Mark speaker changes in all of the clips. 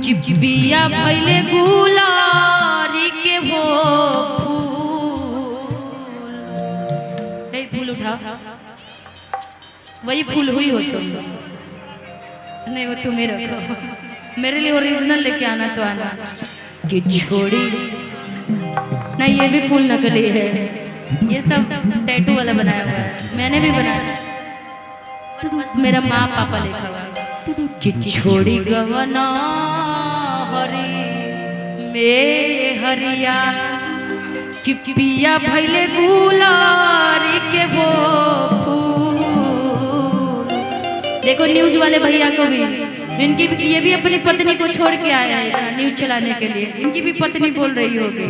Speaker 1: चिपचिपिया भइले गुलारी के वो फूल उठा वही फूल हुई हो तुम नहीं, वो तुम्हें रखो, मेरे लिए ओरिजिनल लेके आना तो आना कि छोड़ी नहीं। ये भी फूल नकली है, ये सब टैटू वाला बनाया हुआ है, मैंने भी बनाया पर बस मेरा माँ पापा लिखा हुआ कि छोड़ी गवना हरी में हरिया कि पिया भइले गुलारी के वो फूल। देखो न्यूज वाले भैया को भी, इनकी ये भी अपनी पत्नी को छोड़ के आया है इतना न्यूज चलाने के लिए। इनकी भी पत्नी बोल रही होगी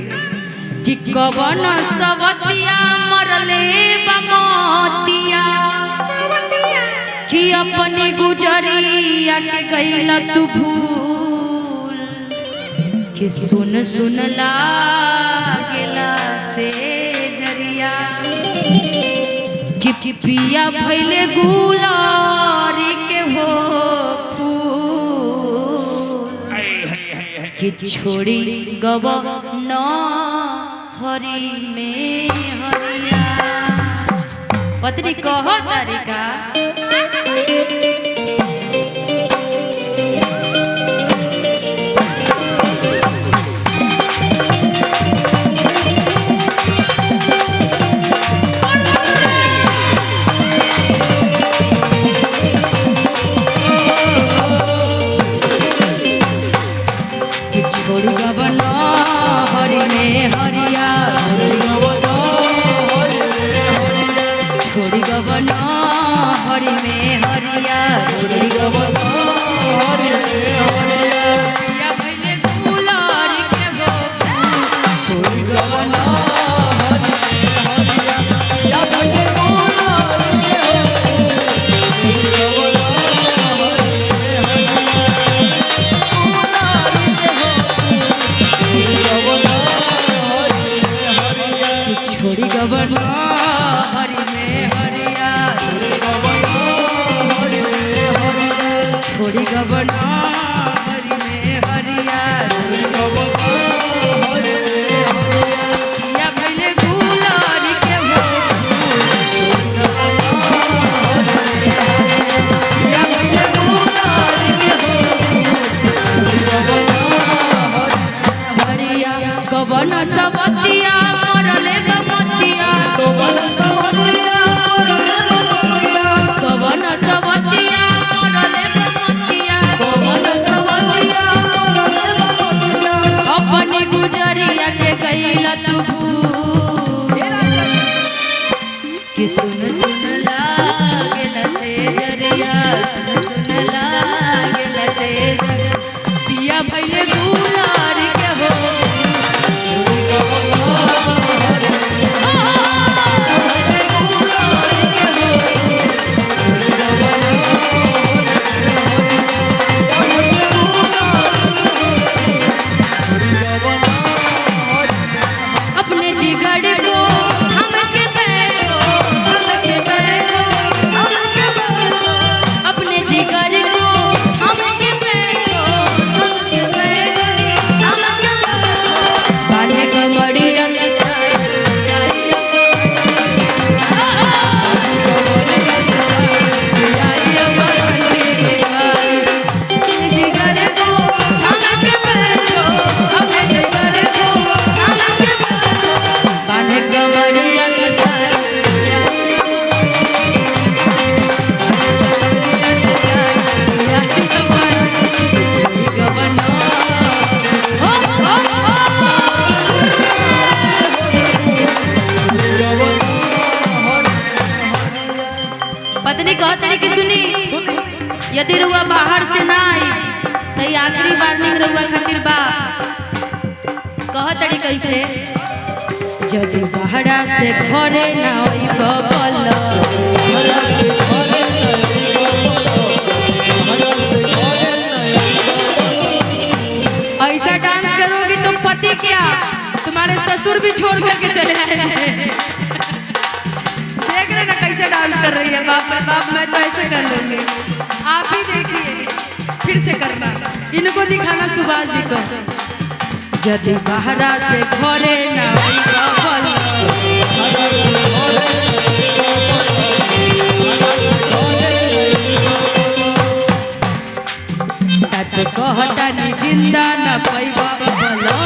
Speaker 1: कि कवन सवतिया मरले बमतिया कि अपनी गुजरिया के गईला तू भूल कि सुन सुन लागेला से जरिया कि पिया भइले गुलारी के हो फूल कि छोड़ी गव न हरी में हरिया। पत्नी कहो तारिका यदि रुआ बाहर से ना आई तो आखिरी वार्निंग रुआ खातिर बा। कह तड़ी कैसे जदि बाहरा से घरे ना आई बबल ऐसा डांस करोगी तुम पति क्या तुम्हारे ससुर भी छोड़ करके चले आए। रहे ना कैसे डांस कर रही है, बाप रे बाप, मैं तो ऐसे कर लूंगी। आप ही देखिए, फिर से करना, इनको दिखाना सुभाष जी को। यदि बाहरा से घरे ना सच कहता नी जिंदा न पैबा बोलो,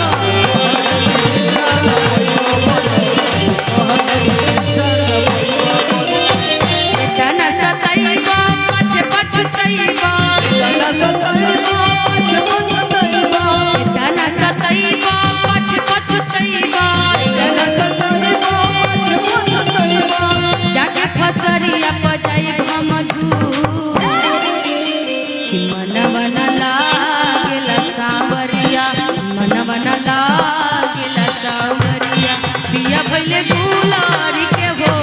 Speaker 1: जना सताइबा पछे पछताइबा, जना सताइबा पछे पछताइबा, जाके फसरिया पजाई हम झूठ कि मनवा न लागेला सांवरिया, मनवा न लागेला सांवरिया, पिया भइले गुलारी के हो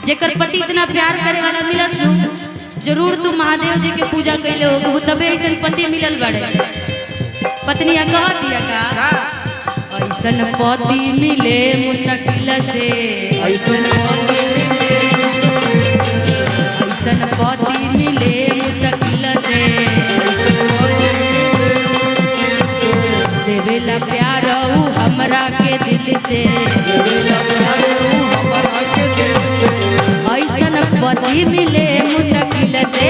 Speaker 1: जेकर पति इतना प्यार करे वाला मिलत नु, जरूर तू महादेव जी के पूजा कैले हो, वो तबे ऐसन पति मिलल बड़े। पत्निया कह दिया का ऐसन पति मिले मुश्किल से, ऐसन पति मिले मुश्किल से, देवेला प्यार हमरा के दिल से, ऐसन पति मिले मुश्किल से,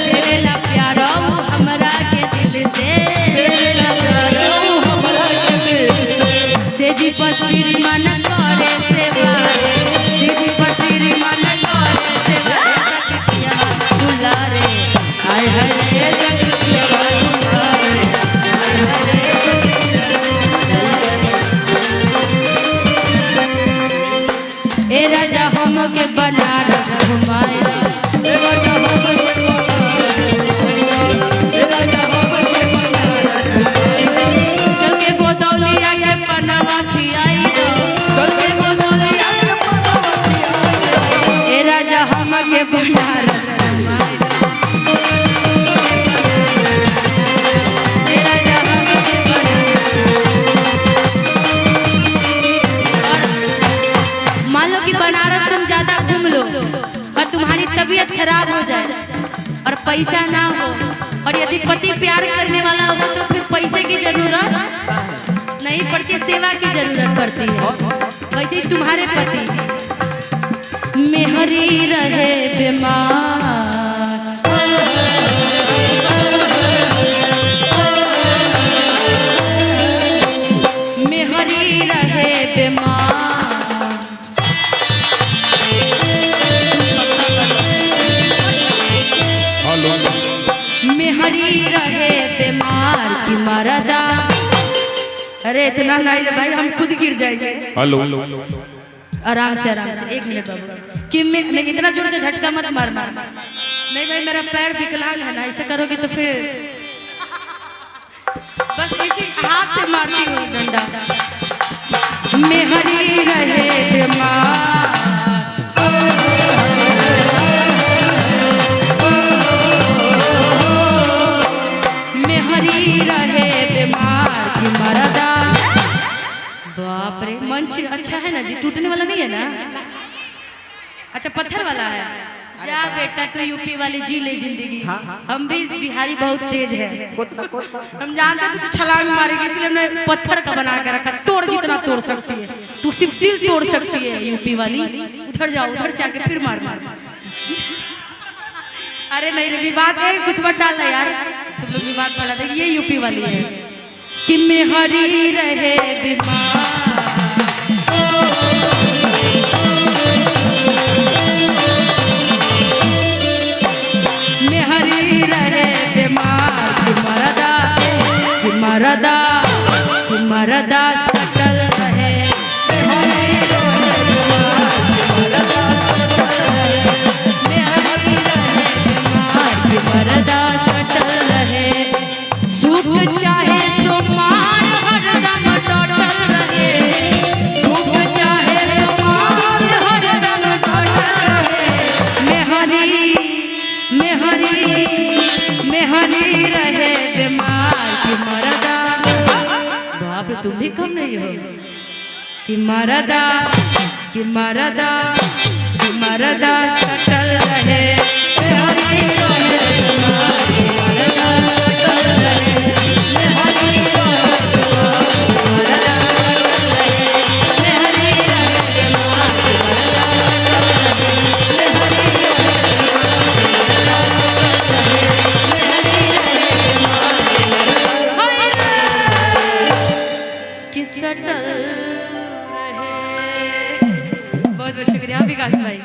Speaker 1: देवेला प्यार हमरा के दिल से, सेजी पर श्रीमान करे सेवा, सेजी पर श्रीमान करे सेवा, सखिया दुलारे हाय हाय रे सखिया दुलारे हाय हाय रे। ए राजा हम के बनारस घुमाए, ए राजा हम के चल के गोदौलिया के पनामा खियाई दो, चल के गोदौलिया के पनामा खियाई दो, ए राजा हम के बनारस घुमाए दो, ए राजा हम के मान लो कि बनारस तुम ज्यादा घूम लो और तुम्हारी तबीयत खराब हो जाए और पैसा ना हो, और यदि पति प्यार करने वाला होगा तो फिर पैसे की जरूरत नहीं पड़ती, सेवा की जरूरत पड़ती है। वैसे ही तुम्हारे पति मेहरी रहे बीमार, मेहरी रहे बीमार, मेहरी रहे बीमार की मरदा। अरे इतना नहीं रे भाई, हम खुद गिर जाएंगे।
Speaker 2: हेलो
Speaker 1: आराम से 1 मिनट बाबू, कि मैं इतना जोर से झटका मत मारना। नहीं भाई मेरा पैर विकलांग है ना, ऐसे करोगे तो फिर बस इसी हाथ से मारती हूँ डंडा। मेहरी रहे बीमार, मेहरी रहे बीमार की मरदा। बाप रे, मंच अच्छा है ना जी, टूटने वाला नहीं है ना? अच्छा पत्थर वाला है, जा बेटा तू यूपी वाली जी ले जिंदगी। हम भी बिहारी बहुत तेज है, हम जानते थे तू छलांग मारेगी, इसलिए हमने पत्थर का बना के रखा। तोड़ जितना तोड़ सकती है तू, सिर्फ दिल तोड़ सकती है यूपी वाली। उधर जाओ, उधर से आके फिर मार मार। अरे नहीं रे, विवाद है, कुछ मत डालना यार, तुम लोग विवाद बढ़ा दे। ये यूपी वाली है कि मेहरी रहे बीमार, मरदा मरदा सटल रहे, मरदा सटल रहे, सुख चाहे सुमार हरदम टटल रहे, सुख चाहे सुमार हरदम टटल रहे, मेहरी मेहरी मेहरी रहे बीमार की मरदा। बाप रे, तुम भी कम नहीं हो कि मरदा कि मरदा कि मरदा सटल रहे, मेहरी रहे बीमार की मरदा सटल रहे, मेहरी रहे मरदा सटल रहे, मेहरी रहे बीमार की मरदा सटल रहे, कि सटल रहे। बहुत बहुत शुक्रिया विकास भाई।